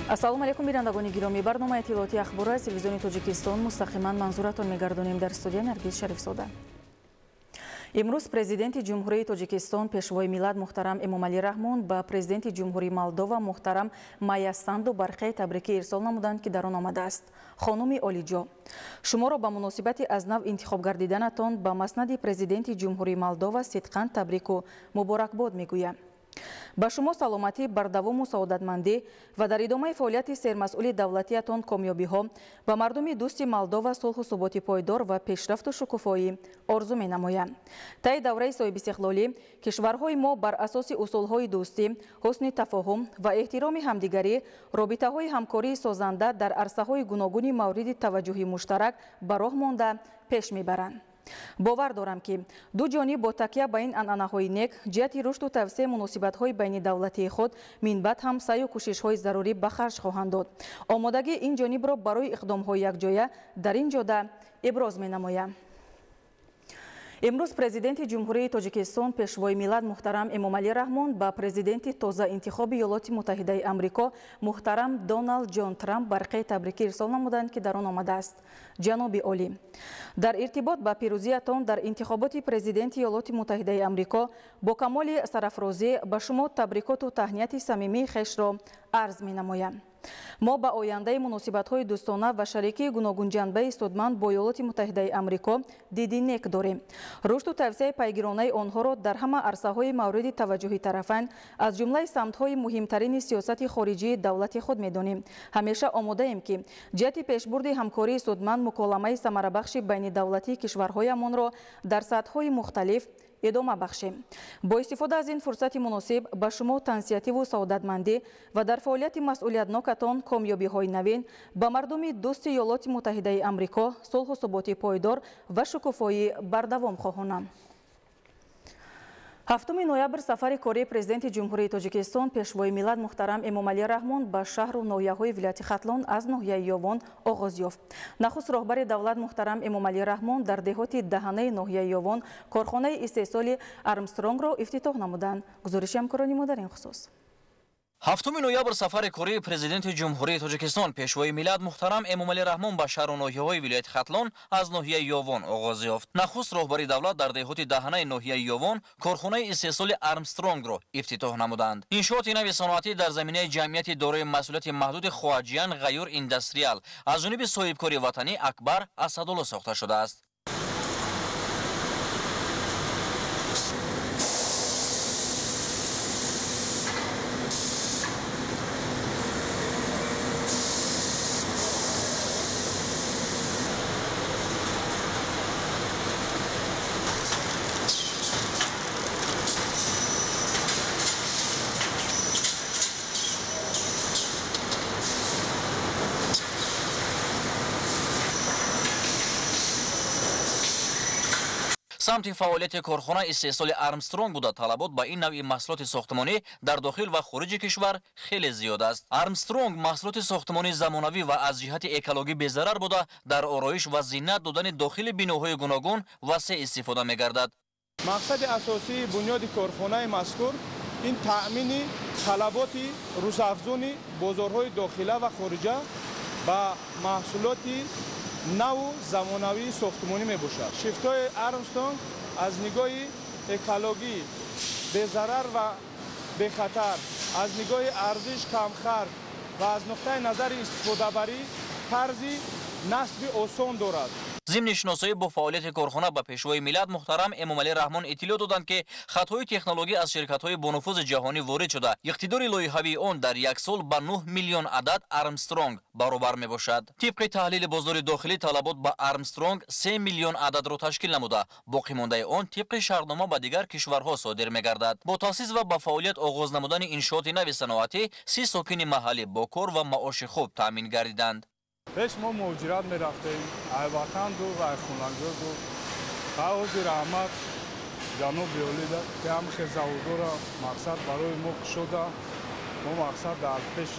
ассалому алайкум бинандагони гиромӣ, барномаи иттилооти ахбори телевизиони Тоҷикистон мустақиман манзуратон мегардонем. Дар студия Наргиз Шарифзода. имрӯз президенти ҷумҳурии Тоҷикистон пешвои миллат муҳтарам Эмомалӣ Раҳмон ба президенти ҷумҳурии Молдова муҳтарам Майя Санду барқаи табрикӣ ирсол намуданд, ки дар он омадааст. хонуми олиҷо, шуморо ба муносибати аз нав интихоб гардиданатон ба маснади президенти ҷумҳурии Молдова сидқан табрику муборакбод мегӯям. ба шумо саломатӣ, бардавому саодатмандӣ ва дар идомаи фаъолияти сермасъули давлатиатон комёбиҳо ба мардуми дӯсти Молдова сулҳу суботи пойдор ва пешрафту шукуфоӣ орзу менамоям. таи давраи соҳибистиқлолӣ кишварҳои мо бар асоси усулҳои дӯстӣ, ҳусни тафоҳум ва эҳтироми ҳамдигарӣ робитаҳои ҳамкории созанда дар арсаҳои гуногуни мавриди таваҷҷуҳи муштарак ба роҳ монда пеш мебаранд. бовар дорам, ки ду ҷониб бо такя ба ин анъанаҳои нек ҷиҳати рушду тавсеяи муносибатҳои байни давлатии худ минбаъд ҳам саъю кӯшишҳои зарурӣ ба харҷ хоҳанд дод. омодагии ин ҷонибро барои иқдомҳои якҷоя дар ин ҷода иброз менамоям. имрӯз президенти ҷумҳурии Тоҷикистон пешвои миллат муҳтарам Эмомалӣ Раҳмон ба президенти тоза интихоби Иёлоти Муттаҳидаи Амрико муҳтарам Доналд Ҷон Трамп барқаи табрикӣ ирсол намуданд, ки дар он омадааст. ҷаноби олӣ, дар иртибот ба пирӯзиятон дар интихоботи президенти Иёлоти Муттаҳидаи Амрико бо камоли сарафрозӣ ба шумо табрикоту таҳнияти самимии хешро арз менамоям. мо ба ояндаи муносибатҳои дӯстона ва шарикии гуногунҷанбаи судманд бо Иёлоти Муттаҳидаи Амрико диди нек дорем. рушду тавсеяи пайгиронаи онҳоро дар ҳама арсаҳои мавриди таваҷҷуҳи тарафайн аз ҷумлаи самтҳои муҳимтарини сиёсати хориҷии давлати худ медонем. ҳамеша омодаем, ки ҷиҳати пешбурди ҳамкории судманд муколамаи самарабахши байни давлатии кишварҳоямонро дар сатҳҳои мухталиф идома бахшем. бо истифода аз ин фурсати муносиб ба шумо тансиятиву саодатмандӣ ва дар фаъолияти масъулиятнокатон комёбиҳои навин ба мардуми дӯсти Иёлоти Муттаҳидаи Амрико сулҳу суботи пойдор ва шукуфоӣ бардавом хоҳонам. 7 ноябр сафари кории президенти ҷумҳурии Тоҷикистон пешвои миллат муҳтарам Эмомалӣ Раҳмон ба шаҳру ноҳияҳои вилояти Хатлон аз ноҳияи Ёвон оғоз ёфт. нахуст роҳбари давлат муҳтарам Эмомалӣ Раҳмон дар деҳоти даҳанаи ноҳияи Ёвон корхонаи истеҳсоли Армстронгро ифтитоҳ намуданд. гузориши ҳамкорони мо дар ин хусус. 7 ноябр сафари кории президенти ҷумҳурии Тоҷикистон пешвои миллат муҳтарам Эмомалӣ Раҳмон ба шаҳру ноҳияҳои вилояти Хатлон аз ноҳияи Ёвон оғоз ёфт. нахуст роҳбари давлат дар деҳоти даҳанаи ноҳияи Ёвон корхонаи истеҳсоли Армстронгро ифтитоҳ намуданд. иншооти нави саноатӣ дар заминаи ҷамъияти дорои масъулияти маҳдуди Хоаҷиян ғайюр индастриал аз ҷониби соҳибкори ватанӣ Акбар Асадулло сохта шудааст. самти фаъолияти корхона истеҳсоли Армстронг буда талабот ба ин навъи маҳсулоти сохтмонӣ дар дохил ва хориҷи кишвар хеле зиёд аст. Армстронг маҳсулоти сохтмонӣ замонавӣ ва аз ҷиҳати экологӣ безарар буда дар ороиш ва зиннат додани дохили биноҳои гуногун васеъ истифода мегардад. мақсади асосии бунёди корхонаи мазкур ин таъмини талаботи рӯзафзуни бозорҳои дохила ва хориҷа ба маҳсулоти наву замонавии сохтмонӣ мебошад. шифтҳои Армстронг аз нигоҳи экологӣ безарар ва бехатар, аз нигоҳи арзиш камхарҷ ва аз нуқтаи назари истифодабарӣ тарзи насби осон дорад. зимни шиносоӣ бо фаъолияти корхона ба пешвои миллат муҳтарам Эмомалӣ Раҳмон иттилоъ доданд, ки хатҳои технологӣ аз ширкатҳои бонуфузи ҷаҳонӣ ворид шуда, иқтидори лоиҳавии он дар як сол ба 9 миллион адад Армстронг баробар мебошад. тибқи таҳлили бозори дохилӣ талабот ба Армстронг 3 миллион ададро ташкил намуда, боқимондаи он тибқи шаҳрнома ба дигар кишварҳо содир мегардад. бо таъсис ва ба фаъолият оғоз намудани иншооти нави саноатӣ 30 сокини маҳаллӣ бо кор ва маоши хуб таъмин гардиданд. пеш мо муҳоҷират мерафтем, ай ватанду ва ай хонагиду ҳаози раҳмат ҷаноби олида ки ҳамихе заводора мақсад барои мо кушода, мо мақсад дар пеш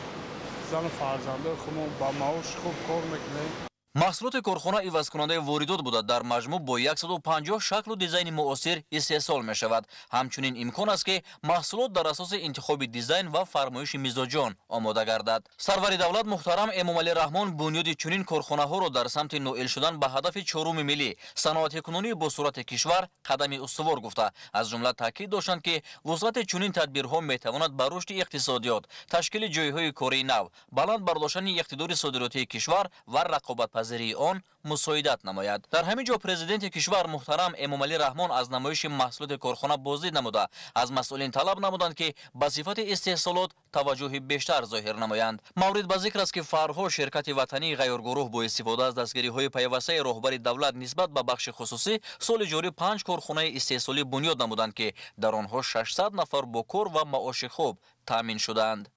зану фарзандаи худмон ба маоши хуб кор мекунем. محصولات کارخانه عوض کننده واردات بوده در مجموع با 150 شکل و دیزاین معاصر استحصال می شود. همچنین امکان است که محصولات در اساس انتخاب دیزاین و فرمایش مزاجان آماده گردد. سرور دولت محترم امامعلی رحمان بنیاد چنین کارخانه ها را در سمت نائل شدن به هدف چهارم ملی صنعت کنونی با صورت کشور قدم استوار گفته. از جمله تاکید داشتند که وزارت چنین تدبیرها می تواند بر رشد اقتصادیات، تشکیل جایهای کاری نو، بلند برداشتن اقتدار صادراتی کشور و رقابت پذیری آن مساعدت نماید. در همین جا پرزیدنت کشور محترم امامعلی رحمان از نمایش محصولات کارخانه بازدید نموده از مسئولین طلب نمودند که به صفت استحصالات توجه بیشتر ظاهر نمایند. مورد به ذکر است که فرها شرکت وطنی غیرگروه با استفاده از دستگیری های پیوسته رهبر دولت نسبت به بخش خصوصی سال جاری 5 کارخانه استحصالی بنیاد نمودند که در آنها 600 نفر با کار و معاش خوب تامین شدند.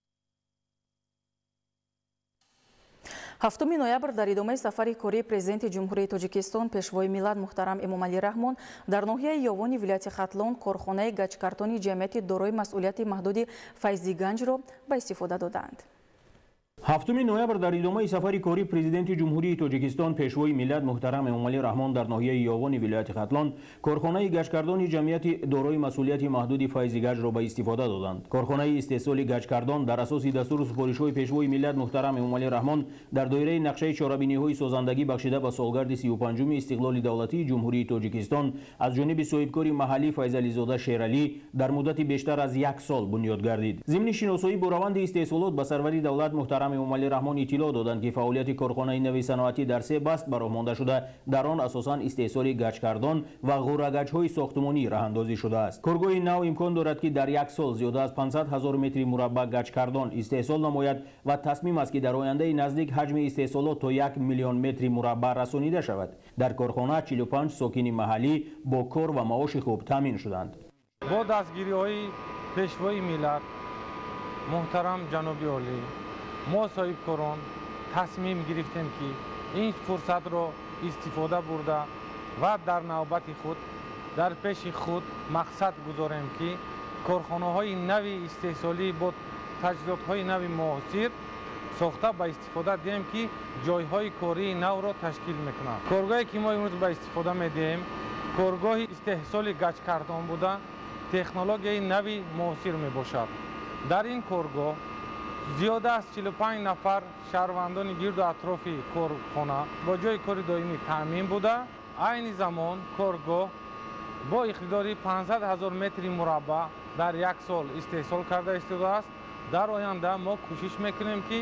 7 ноябр дар идомаи сафари кории президенти ҷумҳурии тоҷикистон пешвои миллат муҳтарам эмомалӣ раҳмон дар ноҳияи ёвони вилояти хатлон корхонаи гаҷкартони ҷамъияти дорои масъулияти маҳдуди файзиганҷро ба истифода доданд. 7 ноябр дар идомаи сафари кории президенти ҷумҳурии тоҷикистон пешвои миллат муҳтарам эмомалӣ раҳмон дар ноҳияи ёвони вилояти хатлон корхонаи гаҷкардони ҷамъияти дорои масъулияти маҳдуди файзигаҷро ба истифода доданд. корхонаи истеҳсоли гаҷкардон дар асоси дастуру супоришҳои пешвои миллат муҳтарам эмомалӣ раҳмон дар доираи нақшаи чорабиниҳои созандагӣ бахшида ба солгарди 35-уми истиқлоли давлатии ҷумҳурии тоҷикистон аз ҷониби соҳибкори маҳаллӣ файзализода шералӣ дар муддати бештар аз 1 сол бунёд гардид. зимни шиносоӣ бо раванди истеҳсолот ба сарвари давлат муҳтарам эмомалӣ раҳмон иттилоъ доданд ки фаъолияти корхонаи нави саноатӣ дар 3 баст ба роҳ монда шуда дар он асосан истеҳсоли гаҷкардон ва ғӯрагаҷҳои сохтумонӣ раҳандозӣ шудааст. коргоҳи нав имкон дорад ки дар 1 сол зиёда аз 500 000 метри мураббаъ гаҷкардон истеҳсол намояд ва тасмим аст ки дар ояндаи наздик ҳаҷми истеҳсолот то 1 миллион метри мураббаъ расонида шавад. дар корхона 45 сокини маҳаллӣ бо кор ва маоши хуб таъмин шуданд. бо дастгириҳои пешвои миллат муҳтарам ҷаноби олӣ мо соҳибкорон тасмим гирифтем ки ин фурсатро истифода бурда ва дар навбати худ дар пеши худ мақсад гузорем ки корхонаҳои нави истеҳсолӣ бо таҷҳизотҳои нави муосир сохта ба истифода диҳем ки ҷойҳои кории навро ташкил мекунанд. коргоҳе ки мо имрӯз ба истифода медиҳем коргоҳи истеҳсоли гаҷкардон буда технологияи нави муосир мебошад. дар ин коргоҳ зиёда аз 45 нафар шаҳрвандони гирду атрофи корхона бо ҷои кори доимӣ таъмин буда айни замон коргоҳ бо иқтидори 500 000 метри мураббаъ дар 1 сол истеҳсол карда истодааст. дар оянда мо кӯшиш мекунем ки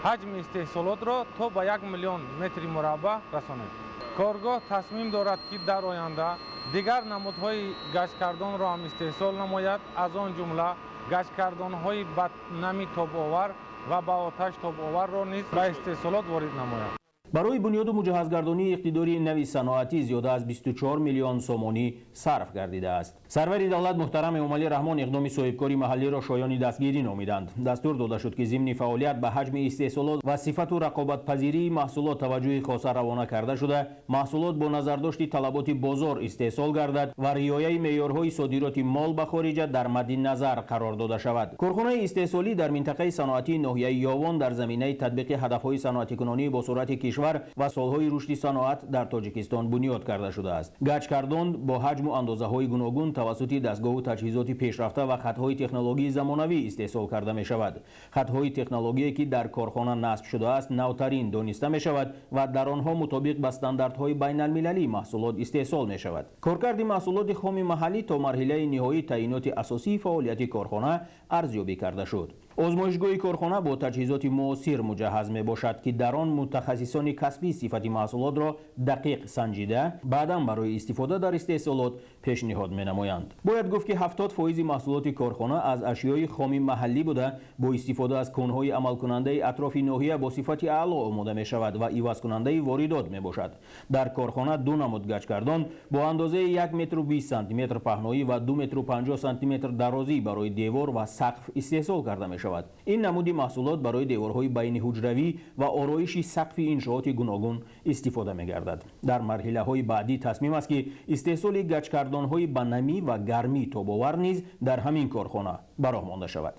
ҳаҷми истеҳсолотро то ба 1 миллион метри мураббаъ расонем. коргоҳ тасмим дорад ки дар оянда дигар намудҳои гаҷкардонро ҳам истеҳсол намояд, аз он ҷумла гаҷкардонҳои ба нами тобовар ва ба оташ тобоварро низ ба истеҳсолот ворид намояд. барои бунёду муҷаҳҳазгардонии иқтидори нави саноатӣ зиёда аз 24 миллион сомонӣ сарф гардидааст. сарвари давлат муҳтарам эмомалӣ раҳмон иқдоми соҳибкори маҳаллиро шоёни дастгирӣ номиданд. дастур дода шуд ки зимни фаъолият ба ҳаҷми истеҳсолот ва сифату рақобатпазирии маҳсулот таваҷҷӯҳи хоса равона карда шуда маҳсулот бо назардошти талаботи бозор истеҳсол гардад ва риояи меъёрҳои содироти мол ба хориҷа дар мадди назар қарор дода шавад. корхонаи истеҳсолӣ дар минтақаи саноатии ноҳияи ёвон дар заминаи татбиқи ҳадафҳои саноатикунонӣ бо суръати кишвар ва солҳои рушди саноат дар тоҷикистон бунёд карда шудааст. гаҷкардон бо ҳаҷму андозаҳои гуногун тавассути дастгоҳу таҷҳизоти пешрафта ва хатҳои технологии замонавӣ истеҳсол карда мешавад. хатҳои технологие ки дар корхона насб шудааст навтарин дониста мешавад ва дар онҳо мутобиқ ба стандартҳои байналмилалии маҳсулот истеҳсол мешавад. коркарди маҳсулоти хоми маҳаллӣ то марҳилаи ниҳоӣ таъиноти асосии фаъолияти корхона арзёбӣ карда шуд. озмоишгоҳи корхона бо таҷҳизоти муосир муҷаҳҳаз мебошад ки дар он мутахассисони касбӣ сифати маҳсулотро дақиқ санҷида баъдан барои истифода дар истеҳсолот пешниҳод менамоянд. бояд гуфт ки 70% маҳсулоти корхона аз ашёи хоми маҳаллӣ буда бо истифода аз кӯнҳои амалкунандаи атрофи ноҳия бо сифати аъло омода мешавад ва ивазкунандаи воридот мебошад. дар корхона ду намуд гаҷкардон бо андозаи 1 метру 20 сантиметр паҳноӣ ва 2 метру 50 сантиметр дарозӣ барои девор ва сақф истеҳсол карда мешавад. ин намуди маҳсулот барои деворҳои байниҳуҷравӣ ва ороиши сақфи иншооти гуногун истифода мегардад. дар марҳилаҳои баъдӣ тасмим аст ки истеҳсоли гаҷкардонҳои ба намӣ ва гармӣ тобовар низ дар ҳамин корхона ба роҳ монда шавад.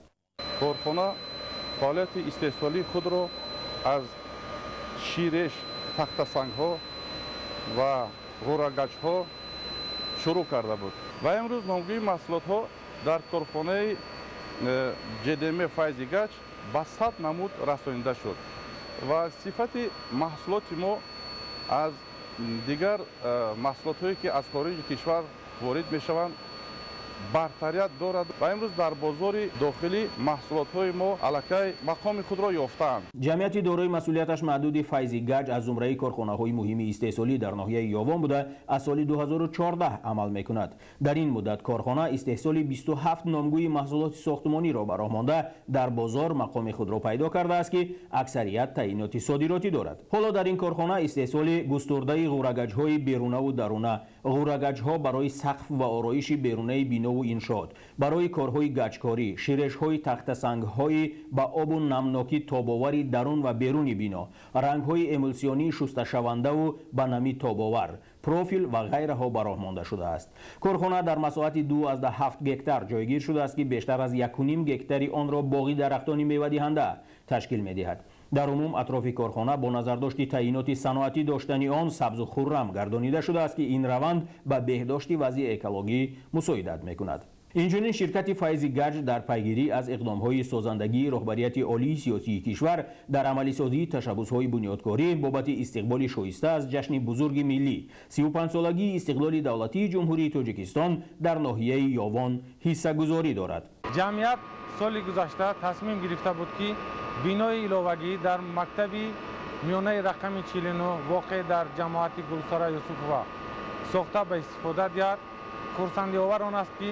корхона фаъолияти истеҳсолии худро аз ширеш тахтасангҳо ва ғӯрагаҷҳо шурӯъ карда буд ва имрӯз номгӯии маҳсулотҳо дар корхонаи ҷдм файзи гаҷ ба 100 намуд расонида шуд ва сифати маҳсулоти мо аз дигар маҳсулотҳое ки аз хориҷи кишвар ворид мешаванд бартарият дорад ва имрӯз дар бозори дохилӣ маҳсулотҳои мо аллакай мақоми худро ёфтаанд. ҷамъияти дорои масъулияташ маҳдуди файзи гаҷ аз зумраи корхонаҳои муҳими истеҳсолӣ дар ноҳияи Ёвон буда аз соли 2014 амал мекунад. дар ин муддат корхона истеҳсоли 27 номгӯи маҳсулоти сохтмониро ба роҳ монда дар бозор мақоми худро пайдо кардааст ки аксарият таъиноти содиротӣ дорад. ҳоло дар ин корхона истеҳсоли густурдаи ғӯрагаҷҳои берунаву даруна, ғӯрагаҷҳо барои сақф ва ороиши берунаи бинову иншоот, барои корҳои гаҷкорӣ, ширешҳои тахтасангҳои ба обу намнокӣ тобовари дарун ва беруни бино, рангҳои эмулсионии шусташавандаву ба намӣ тобовар, профил ва ғайраҳо ба роҳ монда шудааст. корхона дар масоҳати 2.7 гектар ҷойгир шудааст ки бештар аз 1.5 гектари онро боғи дарахтони мевадиҳанда ташкил медиҳад. дар умум атрофи корхона бо назардошти таъиноти саноатӣ доштани он сабзу хуррам гардонида шудааст ки ин раванд ба беҳдошти вазъи экологӣ мусоидат мекунад. инчунин ширкати файзи гаҷ дар пайгирӣ аз иқдомҳои созандагии роҳбарияти олии сиёсии кишвар дар амалисозии ташаббусҳои бунёдкорӣ бобати истиқболи шоиста аз ҷашни бузурги миллӣ 35-солагии истиқлоли давлатии ҷумҳурии Тоҷикистон дар ноҳияи Ёвон ҳиссагузорӣ дорад. ҷамъият соли гузашта тасмим гирифта буд ки бинои иловагӣ дар мактаби миёнаи рақами 49 воқеъ дар ҷамоати Гулсара Юсупова сохта ба истифода диҳад. хурсандиовар он аст ки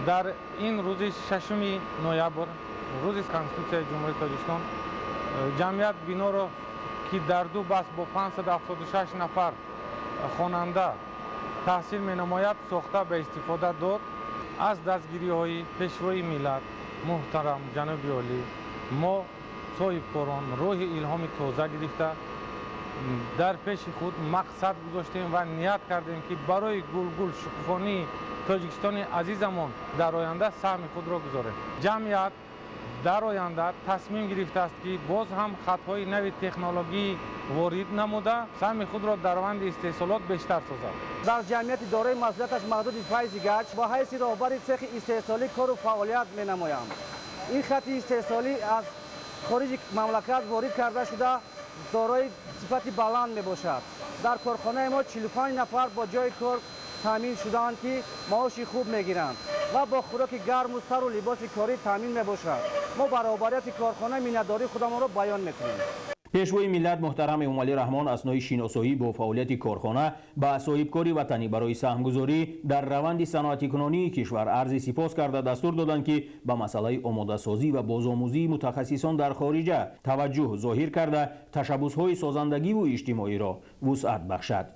дар ин рӯзи 6 ноябр рӯзи Конститутсияи ҷумҳурии Тоҷикистон ҷамъият биноро ки дар ду баст бо 576 нафар хонанда таҳсил менамояд сохта ба истифода дод. аз дастгириҳои пешвои миллат муҳтарам ҷаноби олӣ мо соҳибкорон роҳи илҳоми тоза гирифта дар пеши худ мақсад гузоштем ва ният кардем ки барои гулгул шукуфонии Тоҷикистони азизамон дар оянда саҳми худро гузорем. ҷамъият дар оянда тасмим гирифтааст ки боз ҳам хатҳои нави технологӣ ворид намуда саҳми худро дар раванди истеҳсолот бештар созад. дар ҷамъияти дорои масъулияташ маҳдуди файзи гаҷ ба ҳайси роҳбари цехи истеҳсолӣ кору фаъолият менамоям. ин хати истеҳсолӣ аз хориҷи мамлакат ворид карда шуда дорои сифати баланд мебошад. дар корхонаи мо 45 нафар бо ҷои кор таъмин шуданд ки маоши хуб мегиранд ва бо хӯроки гарму сару либоси корӣ таъмин мебошад. мо ба роҳбарияти корхона миннатдории худамонро баён мекунем. пешвои миллат муҳтарам Эмомалӣ Раҳмон аснои шиносоӣ бо фаъолияти корхона ба соҳибкори ватанӣ барои саҳмгузорӣ дар раванди саноатикунонии кишвар арзи сипос карда дастур доданд ки ба масъалаи омодасозӣ ва бозомӯзии мутахассисон дар хориҷа таваҷҷӯҳ зоҳир карда ташаббусҳои созандагиву иҷтимоиро вусъат бахшад.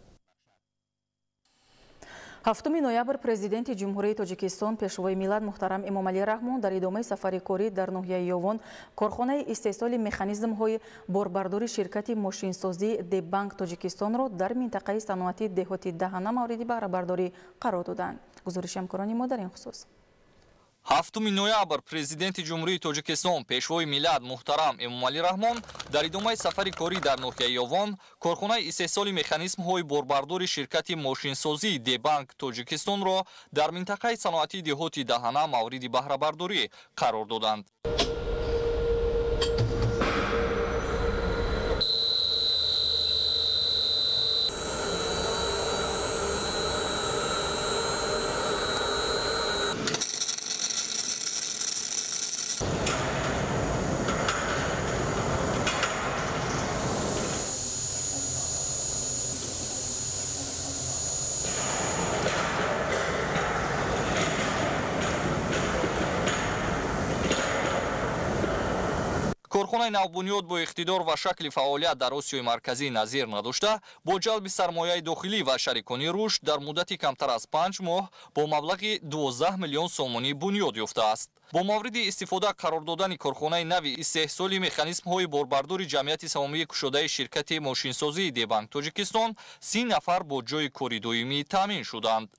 7 ноябр президенти ҷумҳурии Тоҷикистон пешвои миллат муҳтарам Эмомалӣ Раҳмон дар идомаи сафари корӣ дар ноҳияи Ёвон корхонаи истеҳсоли механизмҳои борбардори ширкати мошинсозии Дебанк Тоҷикистонро дар минтақаи саноати деҳоти Даҳана мавриди баҳрабардорӣ қарор доданд. гузориши ҳамкорони мо дар ин хусус. 7 ноябр президенти ҷумҳурии Тоҷикистон пешвои миллат муҳтарам Эмомалӣ Раҳмон дар идомаи сафари корӣ дар ноҳияи Ёвон корхонаи истеҳсоли механизмҳои борбардори ширкати мошинсозии Дебанк Тоҷикистонро дар минтақаи саноатии деҳоти Даҳана мавриди баҳрабардорӣ қарор доданд. корхонаи навбунёд бо иқтидор ва шакли фаъолият дар Осиёи марказӣ назир надошта, бо ҷалби сармояи дохилӣ ва шарикони рушд дар муддати камтар аз 5 моҳ бо маблағи 12 миллион сомонӣ бунёд ёфтааст. бо мавриди истифода қарор додани корхонаи нави истеҳсоли механизмҳои борбардори ҷамъияти самомии кушодаи ширкати мошинсозии Дебанк Тоҷикистон 30 нафар бо ҷои кори доимӣ таъмин шуданд.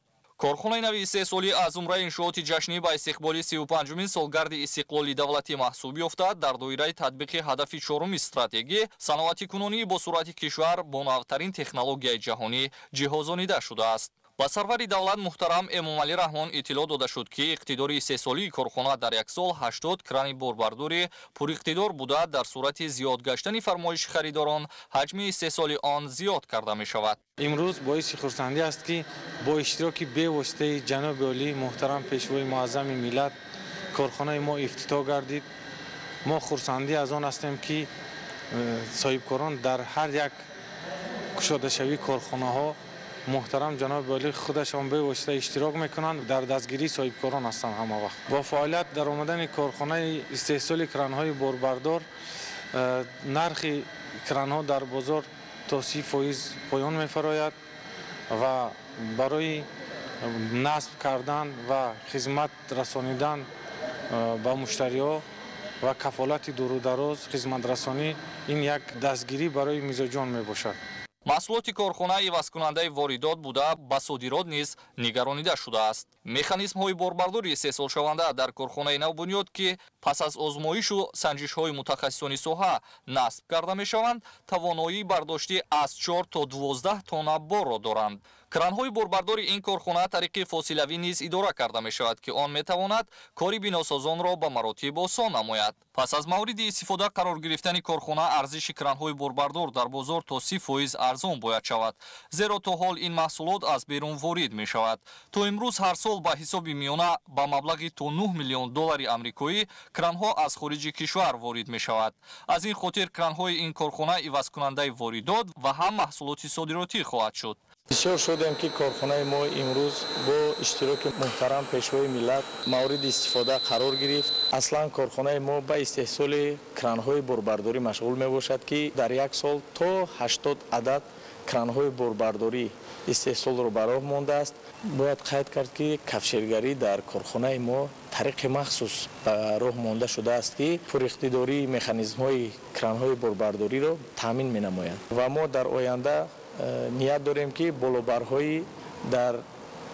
корхонаи нави 3 солӣ аз умраи иншооти ҷашнӣ ба истиқболи 35-умин солгарди истиқлоли давлатӣ маҳсуб ёфта, дар доираи татбиқи ҳадафи 4-уми стратегӣ саноатикунонии бо суръати кишвар бо навтарин технологияи ҷаҳонӣ ҷиҳозонида шудааст. ба сарвари давлат муҳтарам Эмомалӣ Раҳмон иттилоъ дода шуд, ки иқтидори 3 солии корхона дар як сол 80 крани борбардори пуриқтидор буда, дар сурати зиёд гаштани фармоиши харидорон ҳаҷми 3 соли он зиёд карда мешавад. имрӯз боиси хурсандӣ аст, ки бо иштироки бевоситаи ҷаноби олӣ муҳтарам пешвои муаззами миллат корхонаи мо ифтитоҳ гардид. мо хурсандӣ аз он ҳастем, ки соҳибкорон дар ҳар як кушодашавии корхонаҳо муҳтарам ҷаноби олӣ худашон бевосита иштирок мекунанд, дар дастгирии соҳибкорон ҳастанд ҳама вақт. бо фаъолият дар омадани корхонаи истеҳсоли кранҳои борбардор нархи кранҳо дар бозор то 30% поён мефарояд ва барои насб кардан ва хизмат расонидан ба муштариҳо ва кафолати дурудароз хизматрасонӣ ин як дастгирӣ барои мизоҷон мебошад. маҳсулоти корхона ивазкунандаи воридот буда ба содирот низ нигаронида шудааст. механизмҳои борбардори 3 солшаванда дар корхонаи навбунёд, ки пас аз озмоишу санҷишҳои мутахассисони соҳа насб карда мешаванд, тавоноии бардошти аз 4 то 12 тонна борро доранд. кранҳои борбардори ин корхона тариқи фосилавӣ низ идора карда мешавад, ки он метавонад кори биносозонро ба маротиб осон намояд. пас аз мавриди истифода қарор гирифтани корхона, арзиши кранҳои борбардор дар бозор то 30% арзон бояд шавад, зеро то ҳол ин маҳсулот аз берун ворид мешавад. то имрӯз ҳар сол ба ҳисоби миёна ба маблағи то 9 миллион доллари амрикоӣ кранҳо аз хориҷи кишвар ворид мешавад. аз ин хотир кранҳои ин корхона ивазкунандаи воридот ва ҳам маҳсулоти содиротӣ хоҳад шуд. бисёр шудем, ки корхонаи мо имрӯз бо иштироки муҳтарам пешвои миллат мавриди истифода қарор гирифт. аслан корхонаи мо ба истеҳсоли кранҳои борбардорӣ машғул мебошад, ки дар як сол то 80 адад кранҳои борбардорӣ истеҳсолро ба роҳ мондааст. бояд қайд кард, ки кафшергарӣ дар корхонаи мо тариқи махсус ба роҳ монда шудааст, ки пуриқтидории механизмҳои кранҳои борбардориро таъмин менамояд. ва мо дар оянда ният дорем, ки болобарҳои дар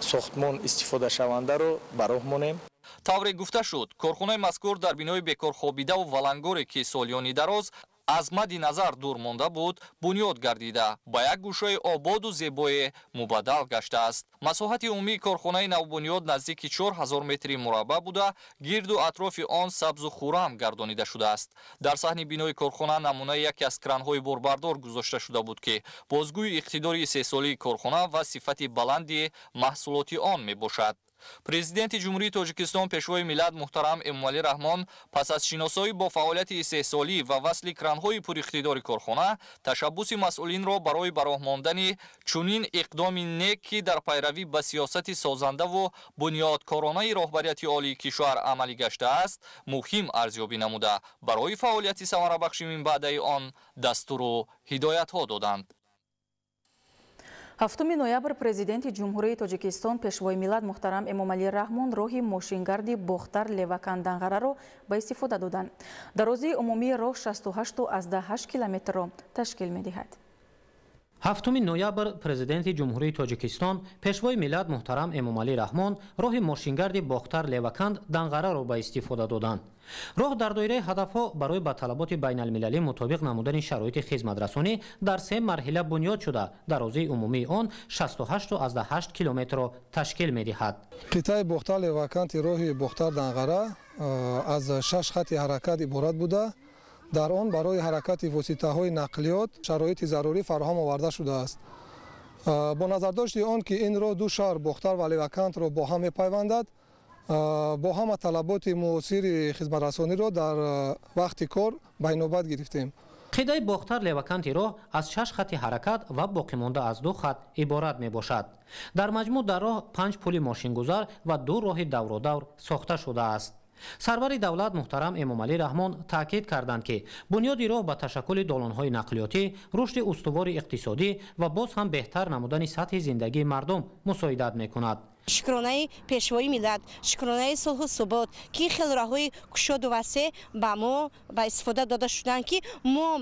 сохтмон истифодашавандаро ба роҳ монем. тавре гуфта шуд, корхонаи мазкур дар бинои бекорхобидаву валангоре, ки солиёни дароз аз мадди назар дур монда буд, бунёд гардида ба як гӯшаи ободу зебое мубаддал гаштааст. масоҳати умумии корхонаи навбунёд наздики 4000 метри мураббаъ буда, гирду атрофи он сабзу хурам гардонида шудааст. дар саҳни бинои корхона намунаи яке аз кранҳои борбардор гузошта шуда буд, ки бозгӯи иқтидори 3 солии корхона ва сифати баланди маҳсулоти он мебошад. президенти ҷумҳурии Тоҷикистон пешвои миллат муҳтарам Эмомалӣ Раҳмон пас аз шиносоӣ бо фаъолияти истеҳсолӣ ва васли кранҳои пуриқтидори корхона, ташаббуси масъулинро барои ба роҳ мондани чунин иқдоми нек, ки дар пайравӣ ба сиёсати созандаву бунёдкоронаи роҳбарияти олии кишвар амалӣ гаштааст, муҳим арзёбӣ намуда, барои фаъолияти самарабахши минбаъдаи он дастуру ҳидоятҳо доданд. 7 ноябр президенти ҷумҳурии Тоҷикистон пешвои миллат муҳтарам Эмомалӣ Раҳмон роҳи мошингарди Бохтар Левакан Данғараро ба истифода доданд. дарозии умумии роҳ 68,8 километрро ташкил медиҳад. 7 ноябр президенти ҷумҳурии Тоҷикистон пешвои миллат муҳтарам Эмомалӣ Раҳмон роҳи мошингарди Бохтар Леваканд Данғараро ба истифода доданд. роҳ дар доираи ҳадафҳо барои ба талаботи байналмилалӣ мутобиқ намудани шароити хизматрасонӣ дар 3 марҳила бунёд шуда, дарозии умумии он 68,8 километрро ташкил медиҳад. қитъаи Бохтар Леваканти роҳи Бохтар Данғара аз 6 хатти ҳаракат иборат буда, дар он барои ҳаракати воситаҳои нақлиёт шароити зарурӣ фароҳам оварда шудааст. бо назардошти он, ки ин роҳ ду шаҳр Бохтар ва Левакантро бо ҳам мепайвандад, бо ҳама талаботи муосири хизматрасониро дар вақти кор ба инобат гирифтем. қидаи Бохтар Леваканти роҳ аз 6 хатти ҳаракат ва боқимонда аз 2 хат иборат мебошад. дар маҷмӯъ дар роҳ 5 пули мошингузар ва 2 роҳи давродавр сохта шудааст. сарвари давлат муҳтарам Эмомалӣ Раҳмон таъкид карданд, ки бунёди роҳ ба ташаккули долонҳои нақлиётӣ, рушди устувори иқтисодӣ ва боз ҳам беҳтар намудани сатҳи зиндагии мардум мусоидат мекунад. شکرانه پیشوای ملت، شکرانه صلح و ثبات که خیلی راههای گشاد و وسیع به ما به استفاده داده شدن که ما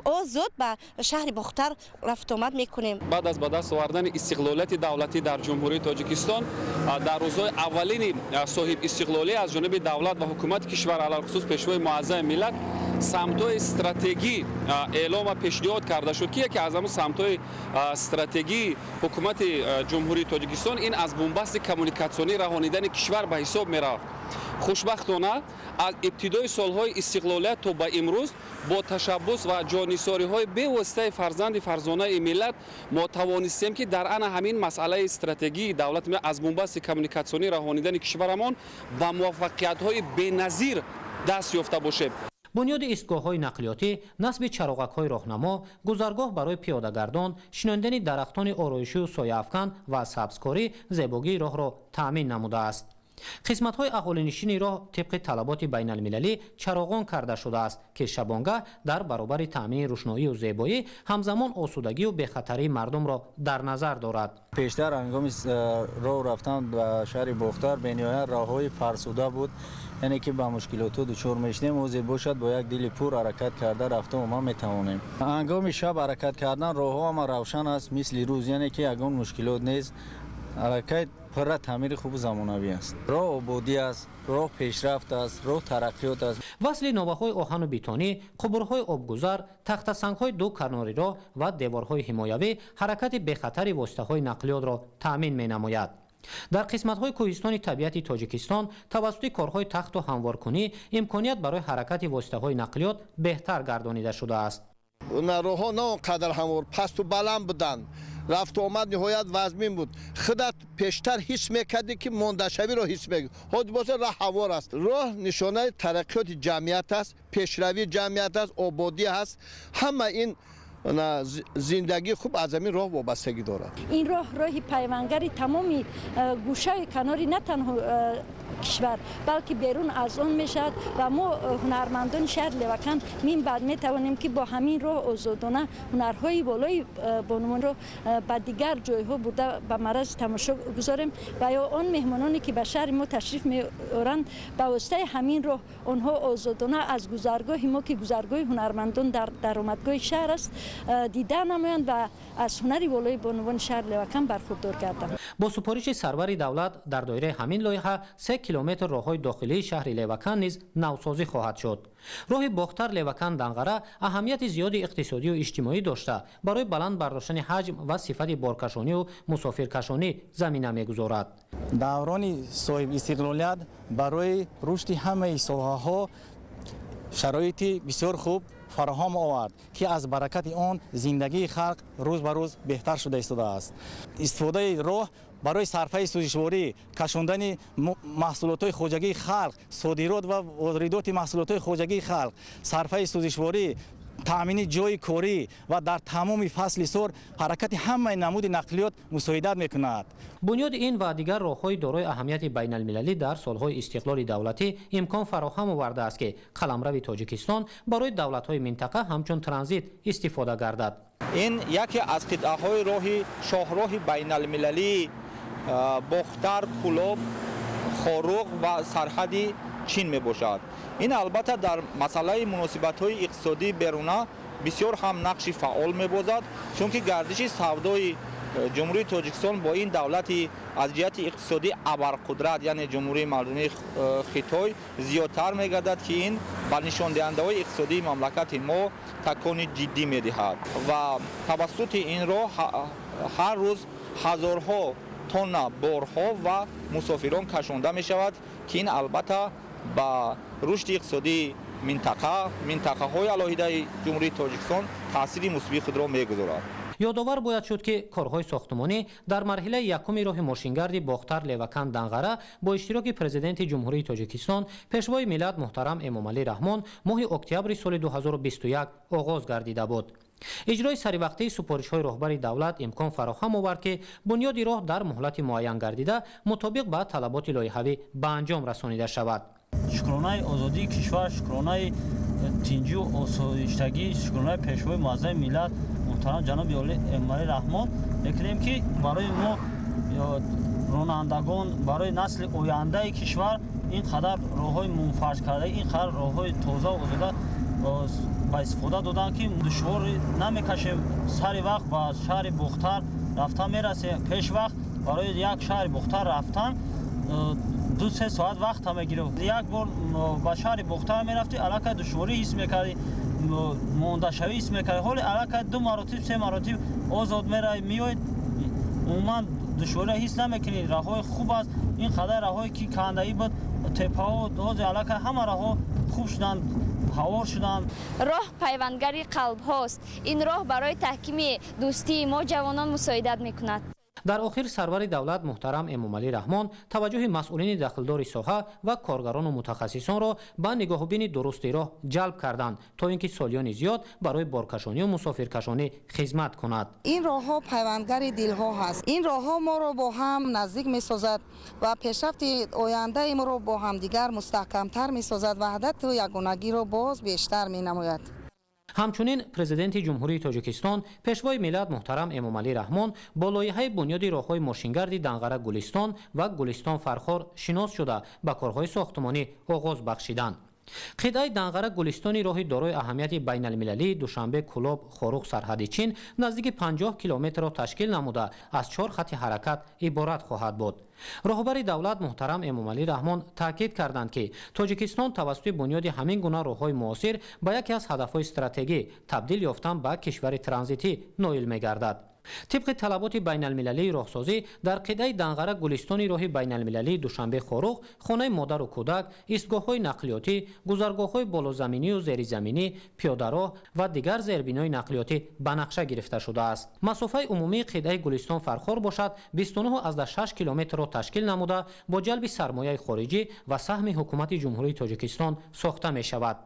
آزاد به شهر بختر رفت آمد میکنیم. بعد از به دست آوردن استقلالیت دولتی در جمهوری تاجیکستان در روزهای اولین صاحب استقلالی از جانب دولت و حکومت کشور علی خصوص پیشوای معظم ملت سمت‌های استراتژی اعلام و پیشنهاد کرده شد که یکی از همون سمت‌های استراتژی حکومت جمهوری تاجیکستان این از بنبست کمونیکاسیونی رهانیدن کشور به حساب می‌رفت. خوشبختانه از ابتدای سالهای استقلالیت تا به امروز با تشبث و جانثاری‌های بی‌واسطه فرزانه ملت ما توانستیم که در آن همین مسئله استراتژی دولت از بنبست کمونیکاسیونی رهانیدن کشورمان به موفقیت‌های بی‌نظیر دست یافته باشه. بنیاد ایستگاه‌های نقلیاتی، نصب چراغک‌های راهنما، گذرگاه برای پیاده‌گردان، شناندن درختان آرایشی و سایه‌افکن و سبزکاری زیبایی راه را تأمین نموده است. قسمت‌های اقال‌نشین راه طبق طلبات بین المللی چراغان کرده شده است که شبانگاه در برابر تأمین روشنایی و زیبایی همزمان آسودگی و بخطری مردم را در نظر دارد. پیشتر هنگام راه رفتن به شهر بختر بین‌نهایت راه‌های فرسوده بود، یعنی که با مشکلات دچار میشدیم و باشد با یک دل پر حرکت کرده رفته و ما میتوانیم. هنگام شب حرکت کردن راه‌ها ما روشن است مثل روز، یعنی که یگان مشکلات نیست. حرکت پر تعمیر خوب زمانوی است. راه آبادی است، راه پیشرفت است، راه ترقیات است. وصل نوبه‌های آهن و بیتونی، قبرهای آبگذر، تخت سنگ‌های دو کناری راه و دیوارهای حمایوی حرکت بخطر واسطه‌های نقلیات را تأمین می‌نماید. در قسمت‌های کوهستانی طبیعتی تاجیکستان توسط کارهای تخت و هموارکنی امکانیت برای حرکت واسطه‌های نقلیات بهتر گردانیده شده است. راه‌ها نه آنقدر هموار پست و بلند بودند. رفت و آمد نهایت وزمین بود. خودت پیشتر حس میکردی که ماندشوی را حس میکردی. خود بازه راه هموار است. راه نشانه ترقیات جمعیت است، پیشروی جمعیت است، آبادی است. همه این زندگی خوب از این راه وابستگی دارد. این راه پیوندگری تمامی گوشه کناری نه تنها کشور بلکه بیرون از آن میشد و ما هنرمندان شهر لیوکن من بعد می توانیم که با همین راه آزادانه هنرهای بالای بانوان را به دیگر جایها بوده به معرض تماشا گذاریم و یا آن مهمانانی که به شهر ما تشریف میارند به واسطه همین راه آنها آزادانه از گذرگاه ما که گذرگاه هنرمندان در درآمدگاه شهر است دیدن نمایند و از هنری بالای بانوان شهر لیوکن برخوردار گردند. با سپارش سرور دولت در دایره همین لایحه 3 کیلومتر راههای داخلی شهر لیوکن نیز نوسازی خواهد شد. راه باختر لیوکن دنغره اهمیت زیادی اقتصادی و اجتماعی داشته برای بلند برداشتن حجم و صفت بارکشانی و مسافرکشانی زمینه میگذارد. دوران صاحب استقلالیت برای رشد همه ساحه‌ها شرایط بسیار خوب فراهم آورد که از برکت آن زندگی خلق روز به روز بهتر شده ایستاده است. استفاده راه برای صرفه سوزشواری، کشاندن محصولات خواجگی خلق، صادرات و واردات محصولات خواجگی خلق، صرفه سوزشواری، تامین جای کاری و در تمام فصل سال حرکت همه نمود نقلیات مساعدت میکند. بنیاد این و دیگر راههای دارای اهمیت بین المللی در سالهای استقلال دولتی امکان فراهم آورده است که قلمرو تاجیکستان برای دولت‌های منطقه همچون ترانزیت استفاده گردد. این یکی از قطعه‌های شاهراه بین المللی بختر، کلوب، خاروق و سرحدی چین می باشد. این البته در مسئله مناسبت‌های اقتصادی بیرونه بسیار هم نقش فعال می باشد، چون که گردش سودای جمهوری تاجیکستان با این دولتی از جهت اقتصادی ابرقدرت یعنی جمهوری مردمی خیتای زیادتر می گردد که این بر نشان دهنده‌های اقتصادی مملکت ما تکان جدی می دهد و توسط این راه هر روز هزارها تن بارها و مسافران کشانده می شود که این البته با رشد اقتصادی منطقه های علاهیده جمهوری تاجیکستان تاثیر مثبت خود را می گذارد. یادآور باید شد که کارهای ساختمانی در مرحله یکم راه ماشینگرد باختر لیوکن دنغره با اشتراک پرزیدنت جمهوری تاجیکستان پیشوای ملت محترم امامعلی رحمان ماه اکتبر سال 2021 آغاز گردیده بود. اجرای سریوقته سپارش‌های رهبر دولت امکان فراهم آورد که بنیاد راه در مهلت معین گردیده مطابق با طلبات لایحه‌ای به انجام رسانیده شود. شکرانه آزادی کشور، شکرانه تینجی و آسایشتگی، شکرانه پیشوای معظم ملت محترم جناب امامعلی رحمان می‌کنیم که برای ما ронандагон барои насли ояндаи кишвар ин қадар роҳҳои мунфарж карда ин қадар роҳҳои тоза озода ба истифода доданд ки душвор намекашем сари вақт ба шаҳри бухтар рафтан мерасем пеш вақт барои як шаҳри бухтар рафтан 2-3 соат вақт мегирад як бор ба шаҳри бухтар мерафти аллакай душворӣ ҳис мекарди мондашавӣ ҳис мекарди ҳоли аллакай 2 маротиб 3 маротиб озод меравӣ меоед умуман душворӣ ҳис намекунӣ раҳҳои хуб аст ин қадар раҳҳое ки кандаӣ буд теппаҳо ҳозир аллакай ҳама раҳҳо хуб шуданд ҳавор шуданд роҳ пайвандгари қалбҳост ин роҳ барои таҳкими дӯстии мо ҷавонон мусоидат мекунад дар охир сарвари давлат муҳтарам Эмомалӣ Раҳмон таваҷҷӯҳи масъулини дахлдори соҳа ва коргарону мутахассисонро ба нигоҳубини дурусти роҳ ҷалб карданд то ин ки солиёни зиёд барои боркашонию мусофиркашонӣ хизмат кунад. ин роҳҳо пайвандгари дилҳо ҳаст. ин роҳҳо моро бо ҳам наздик месозад ва пешрафти ояндаи моро бо ҳамдигар мустаҳкамтар месозад ва ваҳдату ягонагиро боз бештар менамояд. ҳамчунин президенти ҷумҳурии тоҷикистон пешвои миллат муҳтарам Эмомалӣ Раҳмон бо лоиҳаи бунёди роҳҳои мошингарди Данғара Гулистон ва Гулистон Фархор шинос шуда ба корҳои сохтмонӣ оғоз бахшиданд. қитъаи Данғара Гулистони роҳи дорои аҳамияти байналмилалии Душанбе Кулоб Хорух сарҳади Чин наздики 50 километрро ташкил намуда аз 4 хатти ҳаракат иборат хоҳад буд. роҳбари давлат муҳтарам Эмомалӣ Раҳмон таъкид карданд ки Тоҷикистон тавассути бунёди ҳамин гуна роҳҳои муосир ба яке аз ҳадафҳои стратегӣ табдил ёфтан ба кишвари транзитӣ ноил мегардад. طبق طلبات بین المللی راهسازی در قطعه دنغره گلستانی راه بین المللی دوشنبه خاروق خانه مادر و کودک، ایستگاه‌های نقلیاتی، گذرگاه‌های بالازمینی و زیرزمینی، پیاده‌راه و دیگر زیربنای نقلیاتی به نقشه گرفته شده است. مسافه عمومی قطعه گلستان فرخار باشد 29.6 کیلومتر را تشکیل نموده با جلب سرمایه خارجی و سهم حکومت جمهوری تاجیکستان ساخته می شود.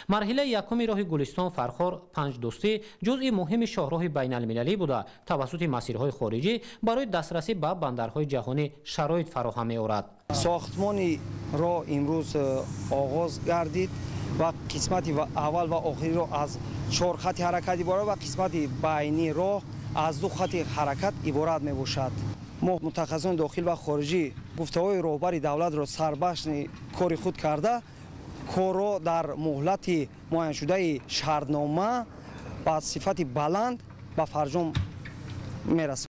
مرحله یکم راه گلستان فرخار پنج دوستی جزء مهم شاهراه بین المللی بوده توسط مسیرهای خارجی برای دسترسی به بندرهای جهانی شرایط فراهم می‌آورد. ساختمان را امروز آغاز گردید و قسمت اول و آخری را از 4 خط حرکت عبارت و قسمت بینی راه از 2 خط حرکت عبارت میباشد. ما متخصصان داخل و خارجی گفته‌های رهبر دولت را سربشن کار خود کرده کار را در مهلت معین شده شرطنامه با صفت بلند به فرجام میرسد.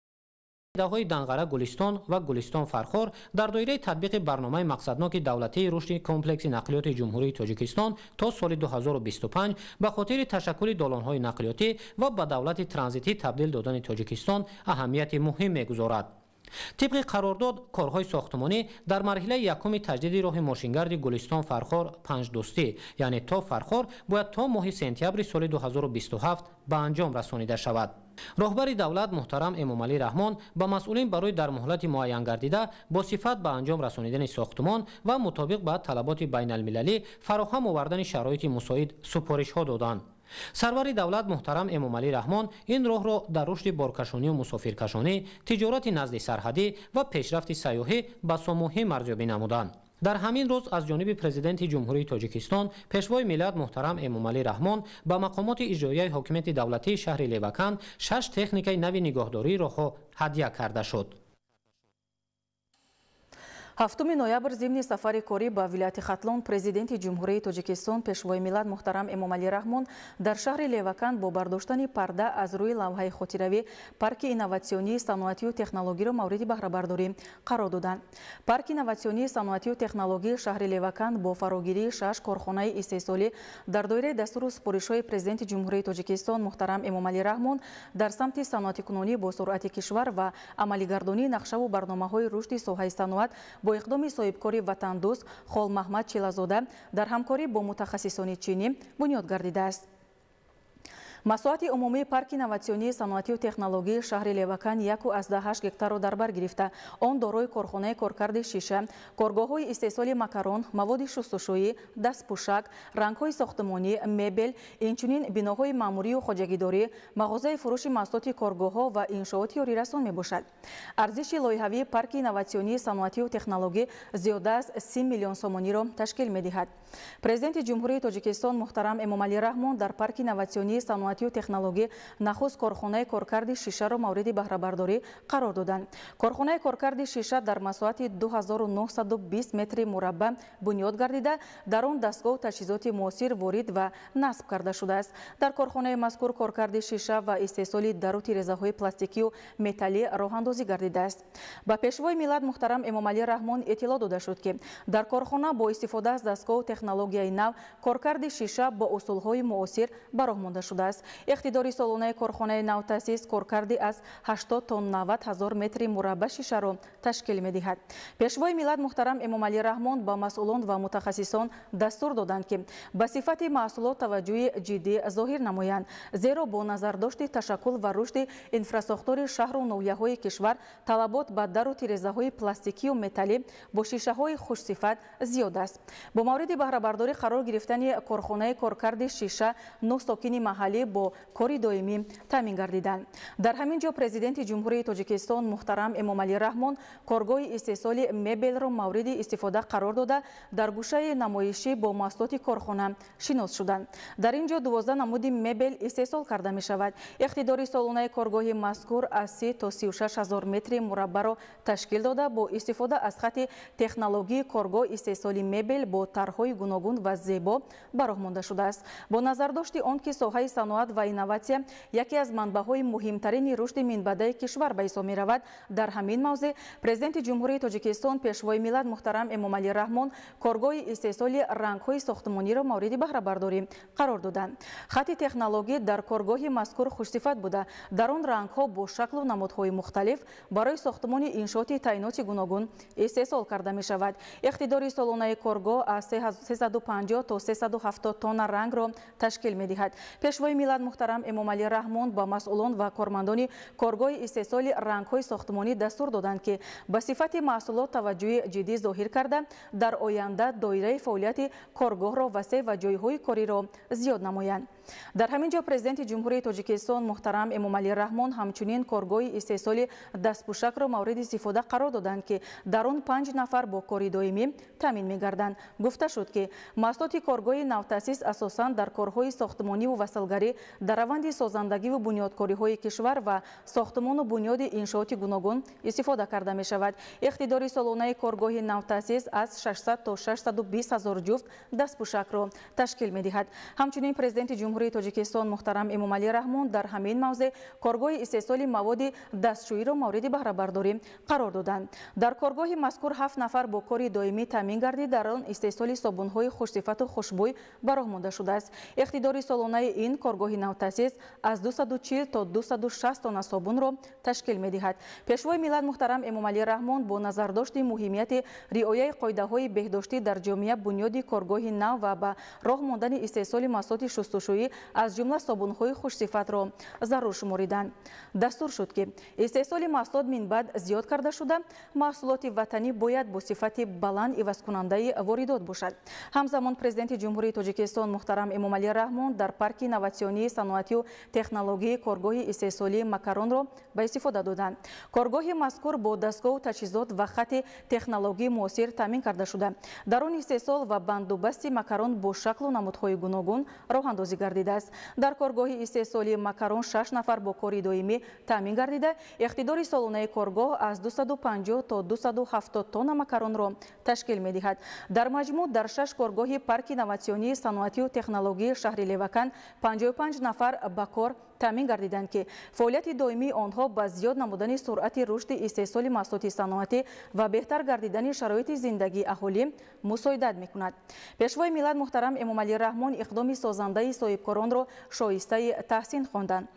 های دنغره گلستان و گلستان فرخار در دایره تطبیق برنامه مقصدناک دولتی رشد کمپلکس نقلیات جمهوری تاجیکستان تا سال 2025 به خاطر تشکل دالان‌های نقلیاتی و به دولت ترانزیتی تبدیل دادن تاجیکستان اهمیت مهم می‌گذارد. طبق قرارداد کارهای ساختمانی در مرحله یکم تجدید راه ماشینگرد گلستان فرخار پنج دوستی یعنی تا فرخار باید تا ماه سپتامبر سال 2027 به انجام رسانیده شود. راهبر دولت محترم امامعلی رحمان با مسئولین برای در مهلت معین گردیده با صفت به انجام رسانیدن ساختمان و مطابق با طلبات بین المللی فراهم آوردن شرایط مساعد سفارش ها دادند. سرور دولت محترم امامعلی رحمان این راه را در رشد بارکشانی و مسافرکشانی، تجارت نزد سرحدی و پیشرفت سیاحی به سموحه ارزیابی نمودند. در همین روز از جانب پرزیدنت جمهوری تاجیکستان پیشوای ملت محترم امامعلی رحمان به مقامات اجرایی حاکمیت دولتی شهر لیوکند 6 تکنیک نوی نگهداری را هدیه کرده شد. 7 ноябр зимни сафари корӣ ба вилояти Хатлон президенти ҷумҳурии Тоҷикистон пешвои миллат муҳтарам Эмомалӣ Раҳмон дар шаҳри Леваканд бо бардоштани парда аз рӯи лавҳаи хотиравӣ парки инноватсионии саноатию технологиро мавриди баҳрабардорӣ қарор доданд. Парки инноватсионии саноатию технологӣ шаҳри Леваканд бо фарогирии 6 корхонаи истеҳсолӣ дар доираи дастуру супоришҳои президенти ҷумҳурии Тоҷикистон муҳтарам Эмомалӣ Раҳмон дар самти саноатикунонӣ бо суръати кишвар ва амалигардонии нақшаву барномаҳои рушди соҳаи саноат با اقدام صاحبکاری وطندوست خال محمد چیلازاده در همکاری با متخصصان چینی بنیاد گردیده است. مساحت عمومی پارک اینواتسیونی صنعتی و تکنولوژی شهر لیوکان 1.8 گکتار را در بر گرفته. آن دارای کارخانه کارکرد شیشه، کارگاه‌های استحصال مکرون، مواد شستشویی، دستپوشک، رنگ‌های ساختمانی، مبل، اینچنین بناهای معمولی و خواجگیداری، مغازه فروش محصولات کارگاه‌ها و انشاءات یاریرسان میباشد. ارزش لایحه‌ای پارک اینواتسیونی صنعتی و تکنولوژی زیاده از 30 میلیون سومانی را تشکیل می‌دهد. پرزیدنت جمهوری تاجیکستان محترم امامعلی رحمان در پارک اینواتسیونی صنعتی صنعتی و تکنولوژی نخست کارخانه کارکرد شیشه را مورد بهره برداری قرار دادند. کارخانه کارکرد شیشه در مساحت 2920 متر مربع بنیاد گردیده، در آن دستگاه و تجهیزات معاصر وارد و نصب کرده شده است. در کارخانه مذکور کارکرد شیشه و استحصال درو تیره‌های پلاستیکی و متالی راه اندازی گردیده است. با پیشوای ملت محترم امامعلی رحمان اطلاع داده شد که در کارخانه با استفاده از دستگاه و تکنولوژی نو کارکرد شیشه با اصولهای معاصر به راه مانده شده است. اقتدار سالانه کارخانه نو تأسیس کارکردی از 80 تا 90 هزار متر مربع شیشه را تشکیل می‌دهد. پیشوای ملت محترم امامعلی رحمان با مسئولان و متخصصان دستور دادند که به صفت محصولات توجه جدی ظاهر نمایند، زیرا با نظر داشت تشکل و رشد انفراستراکچور شهر و نویه‌های کشور طلبات به در و تیره‌های پلاستیکی و متالی با شیشه‌های خوش صفت زیاد است. با مورد بهره برداری قرار گرفتن کارخانه کارکرد شیشه 9 ساکن محلی با کاری دائمی تامین گردیدند. در همین جا پرزیدنت جمهوری تاجیکستان محترم امامعلی رحمان کارگاه استحصال مبل را مورد استفاده قرار داده در گوشه نمایشی با محصولات کارخانه شناس شدند. در اینجا 12 نمود مبل استحصال کرده می شود. اقتدار سالانه کارگاه مذکور از 30 تا 36 هزار متر مربع را تشکیل داده با استفاده از خط تکنولوژی کارگاه استحصال مبل با طرح‌های گوناگون و زیبا به راه مانده شده است. با نظر داشت آن که ساحه صنعت و اینوواسیا یکی از منبع‌های مهمترین رشد منبع کشور به حساب می‌رود، در همین موضوع پرزیدنت جمهوری تاجیکستان پیشوای ملت محترم امامعلی رحمان کارگاه استحصال رنگ‌های ساختمانی را مورد بهره برداری قرار دادند. خط تکنولوژی در کارگاه مذکور خوش‌صفت بوده، در آن رنگ‌ها با شکل و نمودهای مختلف برای ساختمان انشاءات تعینات گوناگون استحصال کرده می‌شود. اقتدار سالانه کارگاه از 350 تا 370 تن رنگ را تشکیل می‌دهد. پیشوای ملت محترم امامعلی رحمان با مسئولان و کارمندان کارگاه استحصال رنگ‌های ساختمانی دستور دادند که به صفت محصولات توجه جدی ظاهر کرده در آینده دایره فعالیت کارگاه را وسیع و جای‌های کاری را زیاد نمایند. در همین جا پرزیدنت جمهوری تاجیکستان محترم امامعلی رحمان همچنین کارگاه استحصال دستپوشک را مورد استفاده قرار دادند که در آن 5 نفر با کاری دائمی تامین می‌گردند. گفته شد که محصولات کارگاه نوتأسیس اساساً در کارهای ساختمانی و وصلگری در روند سازندگی و بنیادکاری‌های کشور و ساختمان و بنیاد انشاءات گوناگون استفاده کرده می‌شود. اقتدار سالانه کارگاه نوتأسیس از 600 تا 620 هزار جفت دستپوشک را تشکیل می‌دهد. همچنین پرزیدنت جمهوری تاجیکستان محترم امامعلی رحمان در همین موضوع کارگاه استحصال مواد دستشویی را مورد بهره برداری قرار دادند. در کارگاه مذکور 7 نفر با کاری دائمی تامین گردید، در آن استحصال صابون‌های خوش‌صفت و خوشبوی به راه مانده شده است. اقتدار سالانه این کارگاه نوتأسیس از 240 تا 260 تن صابون را تشکیل می‌دهد. پیشوای ملت محترم امامعلی رحمان با نظر داشت مهمیت رعایت قاعده‌های بهداشتی در جامعه بنیاد کارگاه نو و به راه ماندن استحصال محصولات شستشویی از جمله صابون‌های خوش‌صفت را ضرور شمردند. دستور شد که استحصال محصولات من بعد زیاد کرده شده، محصولات وطنی باید با صفت بلند عوض کننده واردات باشد. همزمان پرزیدنت جمهوری تاجیکستان محترم امامعلی رحمان در پارک اینوواسیونی صنعتی و تکنولوژی کارگاه استحصال مکرون را به استفاده دادند. کارگاه مذکور با دستگاه و تجهیزات و خط تکنولوژی معاصر تامین کرده شده. در آن استحصال و بندوبست مکرون با شکل و نمودهای گوناگون راه اندازی گردیده است. در کارگاه استحصال مکرون 6 نفر با کاری دائمی تامین گردیده. اقتدار سالانه کارگاه از 250 تا 270 تن مکرون را تشکیل می‌دهد. در مجموع در 6 کارگاه پارک اینوواسیونی صنعتی و تکنولوژی شهر لیوکان 55 نفر به کار تامین گردیدند که فعالیت دائمی آنها با زیاد نمودن سرعت رشد استحصال محصولات صنعتی و بهتر گردیدن شرایط زندگی اهالی مساعدت می‌کند. پیشوای ملت محترم امامعلی رحمان اقدام سازنده صاحبکاران را شایسته تحسین خواندند.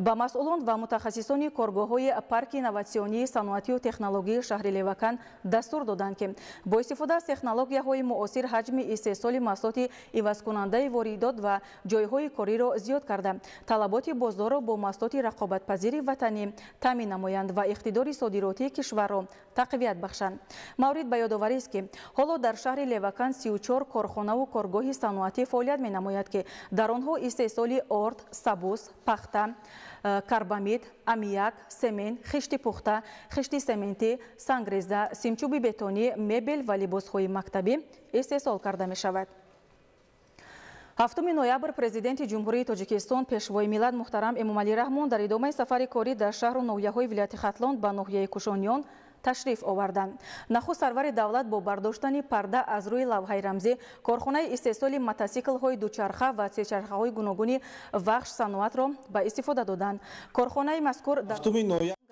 با مسئولان و متخصصان کارگاه‌های پارک اینوواسیونی صنعتی و تکنولوژی شهر لیوکان دستور دادند که با استفاده از تکنولوژی‌های معاصر حجم استحصال محصولات عوض کننده واردات و جای‌های کاری را زیاد کرده، طلبات بازار را با محصولات رقابت‌پذیر وطنی تامین نمایند و اقتدار صادراتی کشور را تقویت بخشند. مورد به یادآوری است که حالا در شهر لیوکان 34 کارخانه و کارگاه صنعتی فعالیت می‌نماید که در آنها استحصال آرد، سبوس، پخته، کربامید، امیاک، سمنت، خشت پخته، خشت سمنتی، سنگریزه، سیمچوب بتونی، مبل و لباس‌های مکتبی استحصال کرده می‌شود. 7 ноябр президенти ҷумҳурии тоҷикистон пешвои миллат муҳтарам Эмомалӣ Раҳмон дар идомаи сафари корӣ дар шаҳру ноҳияҳои вилояти Хатлон ба ноҳияи Кушониён ташриф оварданд. Нахуст сарвари давлат бо бардоштани парда аз рӯи лавҳаи рамзӣ корхонаи истеҳсоли мотосиклҳои дучарха ва сечархаҳои гуногуни вахш саноатро ба истифода доданд. Корхонаи мазкур дар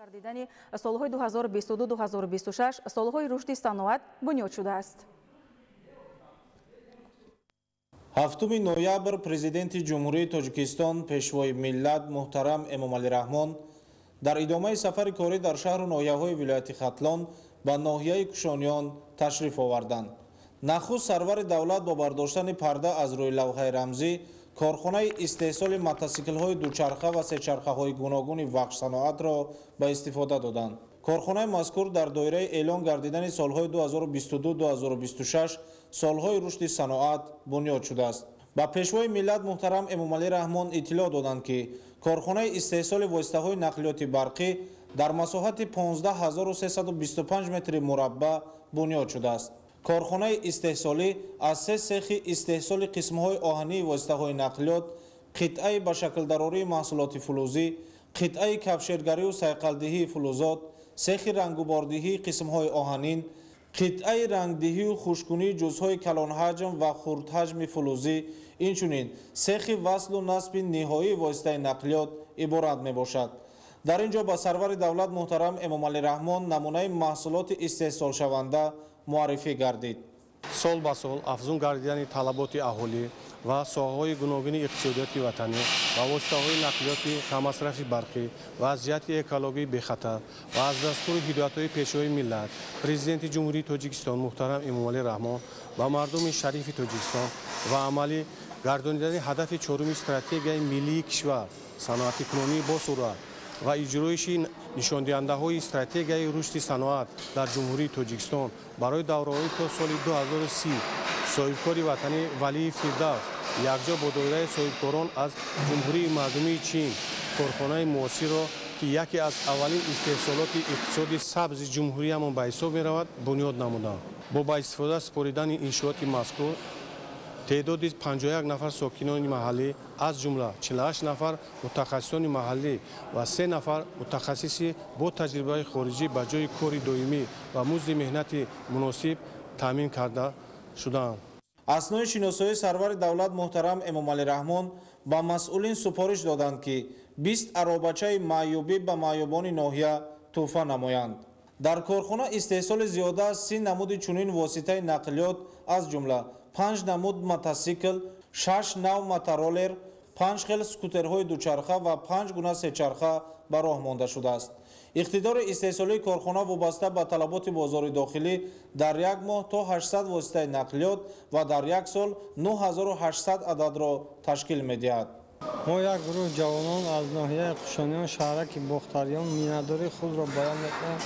гардидани солҳои 2022-2026 солҳои рушди саноат бунёд шудааст. 7 ноябр президенти ҷумҳурии тоҷикистон пешвои миллат муҳтарам Эмомалӣ Раҳмон дар идомаи сафари корӣ дар шаҳру ноҳияҳои вилояти Хатлон ба ноҳияи Кушониён ташриф оварданд. Нахуст сарвари давлат бо бардоштани парда аз рӯи лавҳаи рамзӣ корхонаи истеҳсоли мотосиклҳои дучарха ва сечархаҳои гуногуни вахшсаноатро ба истифода доданд. корхонаи мазкур дар доираи эълон гардидани солҳои 2022-2026 солҳои рушди саноат бунёд шудааст. ба пешвои миллат муҳтарам Эмомалӣ Раҳмон иттилоъ доданд ки корхонаи истеҳсоли воситаҳои нақлиёти барқӣ дар масоҳати 15325 метри мураббаъ бунёд шудааст. корхонаи истеҳсолӣ аз 3 сехи истеҳсоли қисмҳои оҳании воситаҳои нақлиёт, қитъаи ба шаклдарории маҳсулоти фулӯзӣ, қитъаи кафшергариву сайқалдиҳии фулӯзот, сехи рангубордиҳии қисмҳои оҳанин, қитъаи рангдиҳию хушкунии ҷузъҳои калонҳаҷм ва хурдҳаҷми фулӯзӣ, инчунин сехи васлу насби ниҳоии воситаи нақлиёт иборат мебошад. дар ин ҷо ба сарвари давлат муҳтарам Эмомалӣ Раҳмон намунаи маҳсулоти истеҳсолшаванда муаррифӣ гардид. сол ба сол афзун гардидани талаботи аҳолӣ ва соҳаҳои гуногуни иқтисодиёти ватанӣ ва воситаҳои нақлиёти камасрафи барқӣ ва аз ҷиҳати экологии бехатар ва аз дастури ҳидоятҳои пешвои миллат президенти ҷумҳурии тоҷикистон муҳтарам Эмомалӣ Раҳмон ба мардуми шарифи тоҷикистон ва амалӣ гардонидани ҳадафи чоруми стратегияи миллии кишвар саноати кунонии босурат ва иҷроиши нишондиҳандаҳои стратегияи рушди саноат дар ҷумҳурии тоҷикистон барои давраҳои то соли 2030 соҳибкори ватанӣ Валии Фирдавс якҷо бо доираи соҳибкорон аз ҷумҳурии мардумии Чин корхонаи муосирро ки яке аз аввалин истеҳсолоти иқтисоди сабзи ҷумҳуриямон ба ҳисоб меравад бунёд намуданд. бо ба истифода супоридани иншооти мазкур تعدادی 51 نفر ساکنان محلی از جمله 48 نفر متخصصان محلی و 3 نفر متخصصی با تجربه خارجی به جای کار دائمی و مزد مهنت مناسب تامین کرده شدند. اثنای شناسایی سرور دولت محترم امامعلی رحمان با مسئولین سپارش دادند که 20 عرابچه معیوبی به معیوبان ناحیه تحفه نمایند. در کارخانه استحصال زیاده از 30 نمود چنین واسطه نقلیات از جمله 5 نمود موتورسیکل، 6 نو موتورولر، 5 خیل سکوترهای دوچرخه و 5 گونه سه‌چرخه به راه مانده شده است. اقتدار استحصالی کارخانه وابسته به طلبات بازار داخلی در یک ماه تا 800 واسطه نقلیات و در یک سال 9800 عدد را تشکیل می‌دهد. ما یک گروه جوانان از ناحیه قشانیان شهرک بختریان میانه‌داری خود را بیان می‌کنیم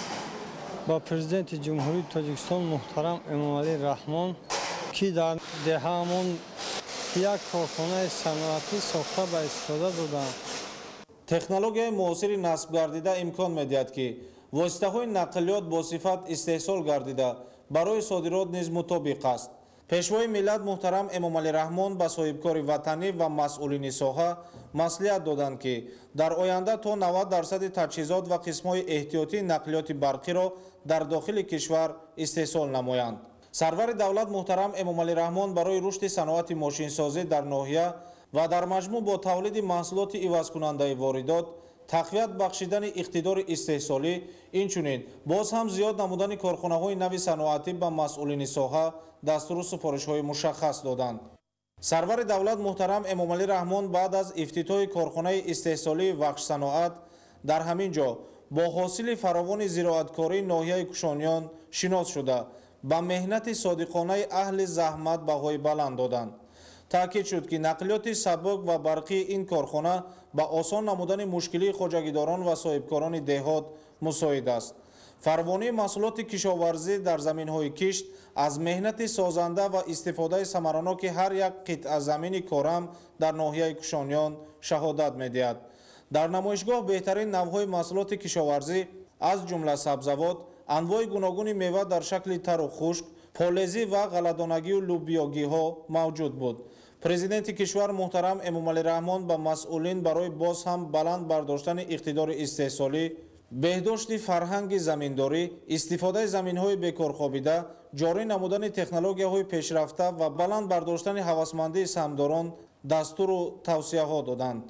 با پرزیدنت جمهوری تاجیکستان محترم امامعلی رحمان که در دهه‌مان یک کارخانه صنعتی ساخته به استفاده دادند. تکنولوژی معاصر نصب گردیده امکان می‌دهد که واسطه‌های نقلیات با صفت استحصال گردیده برای صادرات نیز مطابق است. پیشوای ملت محترم امامعلی رحمان به صاحبکار وطنی و مسئولین ساحه مصلحت دادند که در آینده تا 90% تجهیزات و قسم‌های احتیاطی نقلیات برقی را در داخل کشور استحصال نمایند. سرور دولت محترم امامعلی رحمان برای رشد صنعت ماشینسازی در ناحیه و در مجموع با تولید محصولات عوض کننده واردات تقویت بخشیدن اقتدار استحصالی اینچنین باز هم زیاد نمودن کارخانه‌های نوی صنعتی به مسئولین ساحه دستور و سفارش‌های مشخص دادند. سرور دولت محترم امامعلی رحمان بعد از افتتاح کارخانه استحصالی وخش صنعت در همین جا با حاصل فراوان زراعتکاری ناحیه کشانیان شناس شده به مهنت صادقانه اهل زحمت بهای بلند دادند. تاکید شد که نقلیات سبک و برقی این کارخانه به آسان نمودن مشکلی خواجگیداران و صاحبکاران دهات مساعد است. فراوانی محصولات کشاورزی در زمین‌های کشت از مهنت سازنده و استفاده ثمرناک هر یک قطعه زمین کارم در ناحیه کشانیان شهادت می‌دهد. در نمایشگاه بهترین نوع‌های محصولات کشاورزی از جمله سبزیجات، انواع گوناگون میوه در شکل تر و خشک، پالزی و غله‌دانگی و لوبیاگی‌ها موجود بود. президенти кишвар муҳтарам Эмомалӣ Раҳмон ба масъулин барои боз ҳам баланд бардоштани иқтидори истеҳсолӣ, беҳдошти фарҳанги заминдорӣ, истифодаи заминҳои бекорхобида, ҷорӣ намудани технологияҳои пешрафта ва баланд бардоштани ҳавасмандии самдорон дастуру тавсияҳо доданд.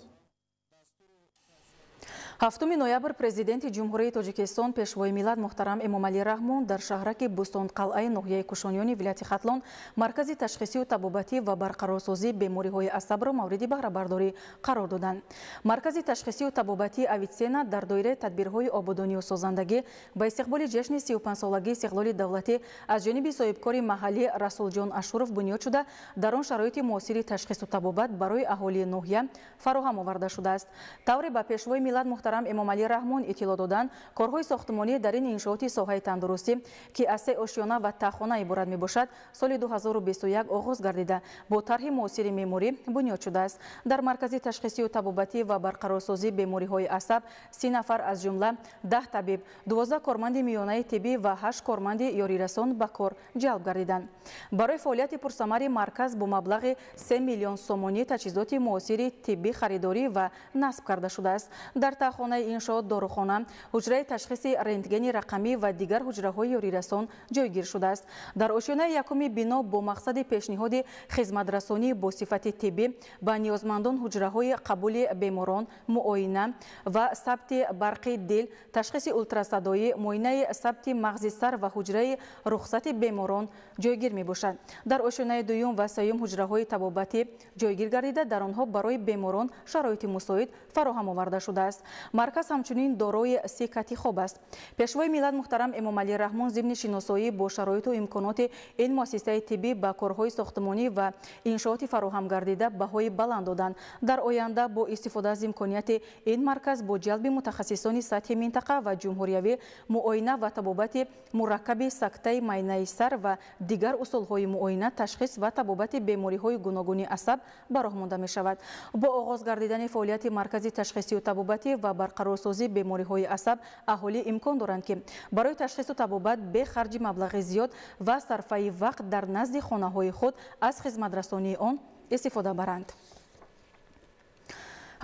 7 ноябр президенти ҷумҳурии Тоҷикистон пешвои миллат муҳтарам Эмомалӣ Раҳмон дар шаҳраки Бӯстонқалъаи ноҳияи Кушонёни вилояти Хатлон маркази ташхисию табобатӣ ва барқарорсозии бемориҳои асабро мавриди баҳрабардорӣ қарор доданд. Маркази ташхисию табобатии Авитсена дар доираи тадбирҳои ободонию созандагӣ ба истиқболи ҷашни 35-солагии истиқлоли давлатӣ аз ҷониби соҳибкори маҳаллӣ Расулҷон Ашуров бунёд шуда, дар он шароити муосири ташхису табобат барои аҳолии ноҳия фароҳам оварда шудааст. тавре ба пешвои миллат муҳтарам Эмомалӣ Раҳмон иттилоъ доданд, корҳои сохтмонӣ дар ин иншооти соҳаи тандурустӣ ки аз 3 ошёна ва таххона иборат мебошад, соли 2021 оғоз гардида бо тарҳи муосири меъморӣ бунёд шудааст. Дар маркази ташхисию табобатӣ ва барқарорсозии бемориҳои асаб 30 нафар аз ҷумла 10 табиб, 12 корманди миёнаи тиббӣ ва 8 корманди ёрирасон ба кор ҷалб гардиданд. Барои фаъолияти пурсамари марказ бо маблағи 3 миллион сомонӣ таҷҳизоти муосири тиббӣ харидорӣ ва насб карда шудааст. Дар хонаи иншоот дорухона, ҳуҷраи ташхиси рентгени рақамӣ ва дигар ҳуҷраҳои ёрирасон ҷойгир шудааст. Дар ошёнаи якуми бино бо мақсади пешниҳоди хизматрасонии бо сифати тиббӣ ба ниёзмандон ҳуҷраҳои қабули беморон, муоина ва сабти барқи дил, ташхиси ултрасадоӣ, муоинаи сабти мағзи сар ва ҳуҷраи рухсати беморон ҷойгир мебошад. Дар ошёнаи дуюм ва сеюм ҳуҷраҳои табобатӣ ҷойгир гардида, дар онҳо барои беморон шароити мусоид фароҳам оварда шудааст. Марказ ҳамчунин дорои 30 кати хоб аст. пешвои миллат муҳтарам Эмомалӣ Раҳмон зимни шиносоӣ бо шароиту имконоти ин муассисаи тиббӣ ба корҳои сохтмонӣ ва иншооти фароҳам гардида баҳои баланд доданд. Дар оянда бо истифода аз имконияти ин марказ бо ҷалби мутахассисони сатҳи минтақа ва ҷумҳуриявӣ муоина ва табобати мураккаби сактаи майнаи сар ва дигар усулҳои муоина, ташхис ва табобати бемориҳои гуногуни асаб ба роҳ монда мешавад. Бо оғоз гардидани фаъолияти маркази ташхисию табобатӣ ва барқарорсозии бемориҳои асаб, аҳолӣ имкон доранд ки барои ташхису табобат бе харҷи маблағи зиёд ва сарфаи вақт дар назди хонаҳои худ аз хизматрасонии он истифода баранд.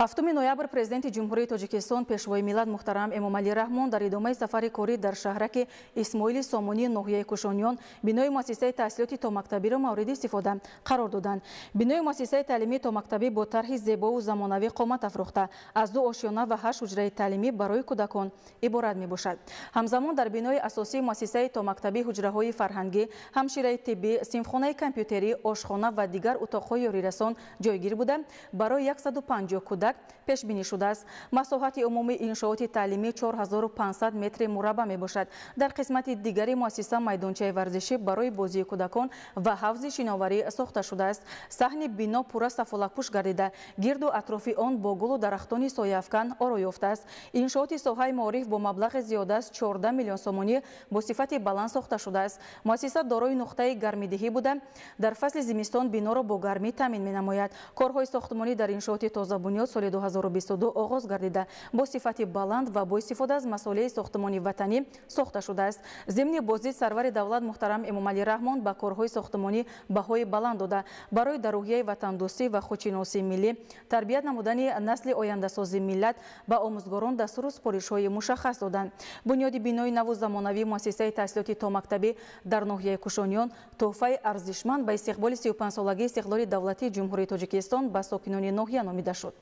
7 ноябр президенти ҷумҳурии Тоҷикистон пешвои миллат муҳтарам Эмомалӣ Раҳмон дар идомаи сафари корӣ дар шаҳраки Исмоили Сомонии ноҳияи Кушонён бинои муассисаи таҳсилоти томактабиро мавриди истифода қарор доданд. Бинои муассисаи таълимии томактабӣ бо тарҳи зебову замонавӣ қомат афрохта аз 2 ошёна ва 8 ҳуҷраи таълимӣ барои кӯдакон иборат мебошад. ҳамзамон дар бинои асосии муассисаи томактабӣ ҳуҷраҳои фарҳангӣ, ҳамшираи тиббӣ, синфхонаи компютерӣ, ошхона ва дигар утоқҳои ёрирасон ҷойгир буда барои 150 кӯдак пешбинӣ шудааст. масоҳати умумии иншооти таълимӣ 4500 метри мураббаъ мебошад. дар қисмати дигари муассиса майдончаи варзишӣ барои бозии кӯдакон ва ҳавзи шиноварӣ сохта шудааст. саҳни бино пурра сафолакпӯш гардида, гирду атрофи он бо гулу дарахтони сояафкан оро ёфтааст. иншооти соҳаи маориф бо маблағи зиёда аз 14 миллион сомонӣ бо сифати баланд сохта шудааст. муассиса дорои нуқтаи гармидиҳӣ буда, дар фасли зимистон биноро бо гармӣ таъмин менамояд. корҳои сохтмонӣ дар иншооти тозабунёд соли 2022 оғоз гардида бо сифати баланд ва бо истифода аз масъулияи сохтмони ватанӣ сохта шудааст. зимни боздид сарвари давлат муҳтарам Эмомалӣ Раҳмон ба корҳои сохтмонӣ баҳои баланд дода, барои дар рӯҳияи ватандӯстӣ ва худшиносии миллӣ, тарбият намудани насли ояндасозии миллат ба омӯзгорон дастуру супоришҳои мушаххас доданд. бунёди бинои наву замонавии муассисаи таҳсилоти томактабӣ дар ноҳияи Кушонён тоҳфаи арзишманд ба истиқболи 35-солагии истиқлоли давлатии ҷумҳурии Тоҷикистон ба сокинони ноҳия номида шуд.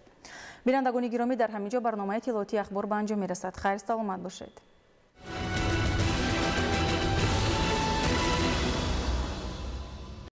бинандагони гиромӣ, дар ҳамин ҷо барномаи иттилооти ахбор ба анҷом мерасад. хайр саломат бошед.